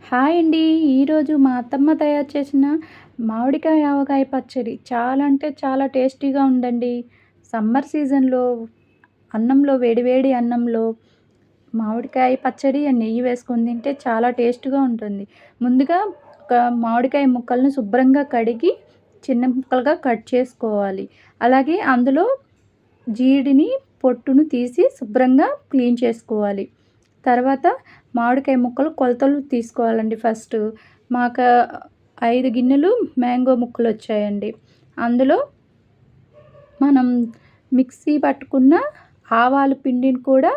Hi అండి. ఈరోజు మా అత్తమ్మ తయారు చేసిన మామిడికాయ ఆవకాయ పచ్చడి చాలా అంటే చాలా టేస్టీగా ఉందండి. సమ్మర్ సీజన్‌లో అన్నంలో వేడి అన్నంలో మామిడికాయ పచ్చడి అండ్ నెయ్యి వేసుకొని తింటే చాలా టేస్ట్‌గా ఉంటుంది. ముందుగా ఒక మామిడికాయ ముక్కలను శుభ్రంగా కడిగి చిన్న ముక్కలుగా కట్ చేసుకోవాలి. అలాగే అందులో జీడిని, పొట్టును తీసి శుభ్రంగా క్లీన్ చేసుకోవాలి. తర్వాత మామిడికాయ ముక్కలు కొలతలు తీసుకోవాలండి ఫస్టు. మాకు 5 గిన్నెలు మ్యాంగో ముక్కలొచ్చాయండి. అందులో మనం మిక్సీ పట్టుకున్న ఆవాల పిండిని కూడా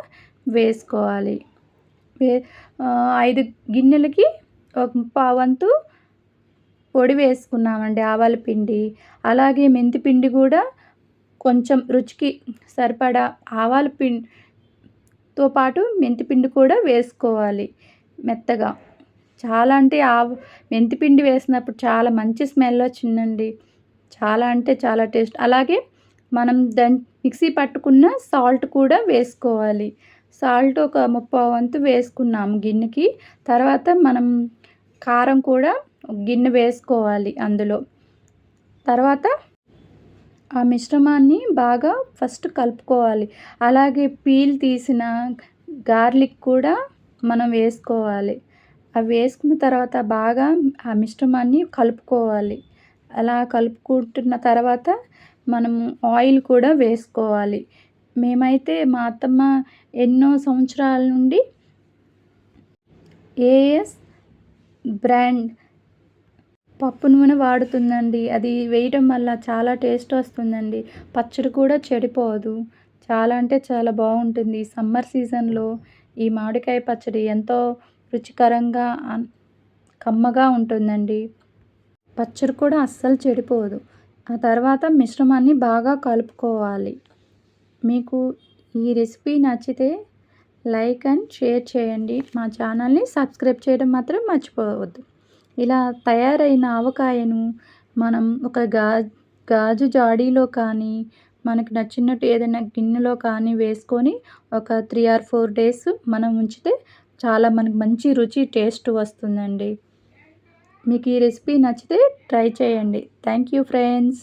వేసుకోవాలి. వే 5 గిన్నెలకి ఒక పావంతు పొడి వేసుకున్నామండి ఆవాల పిండి. అలాగే మెంతి పిండి గూడా కొంచెం రుచికి సరిపడా ఆవాల తో పాటు మెంతిపిండి కూడా వేసుకోవాలి మెత్తగా. చాలా అంటే మెంతిపిండి వేసినప్పుడు చాలా మంచి స్మెల్ వచ్చిందండి. చాలా అంటే చాలా టేస్ట్. అలాగే మనం మిక్సీ పట్టుకున్న సాల్ట్ కూడా వేసుకోవాలి. సాల్ట్ ఒక ముప్పావు వంతు వేసుకున్నాము గిన్నెకి. తర్వాత మనం కారం కూడా ఒక గిన్నె వేసుకోవాలి అందులో. తర్వాత ఆ మిశ్రమాన్ని బాగా ఫస్ట్ కలుపుకోవాలి. అలాగే పీల్ తీసిన గార్లిక్ కూడా మనం వేసుకోవాలి. అవి వేసుకున్న తర్వాత బాగా ఆ మిశ్రమాన్ని కలుపుకోవాలి. అలా కలుపుకుంటున్న తర్వాత మనం ఆయిల్ కూడా వేసుకోవాలి. మేమైతే మా అత్తమ్మ ఎన్నో సంవత్సరాల నుండి ఏఎస్ బ్రాండ్ పప్పు నూనె వాడుతుందండి. అది వేయటం వల్ల చాలా టేస్ట్ వస్తుందండి. పచ్చడి కూడా చెడిపోదు. చాలా అంటే చాలా బావుంటుంది. సమ్మర్ సీజన్‌లో ఈ మామిడికాయ పచ్చడి ఎంతో రుచికరంగా కమ్మగా ఉంటుందండి. పచ్చడి కూడా అస్సలు చెడిపోదు. ఆ తర్వాత మిశ్రమాన్ని బాగా కలుపుకోవాలి. మీకు ఈ రెసిపీ నచ్చితే లైక్ అండ్ షేర్ చేయండి. మా ఛానల్‌ని సబ్స్క్రైబ్ చేయడం మాత్రం మర్చిపోవద్దు. ఇలా తయారైన ఆవకాయను మనం ఒక గాజు జాడీలో కానీ, మనకు నచ్చినట్టు ఏదైనా గిన్నెలో కానీ వేసుకొని ఒక 3 ఆర్ 4 డేస్ మనం ఉంచితే చాలా మనకు మంచి రుచి, టేస్ట్ వస్తుందండి. మీకు ఈ రెసిపీ నచ్చితే ట్రై చేయండి. Thank you friends.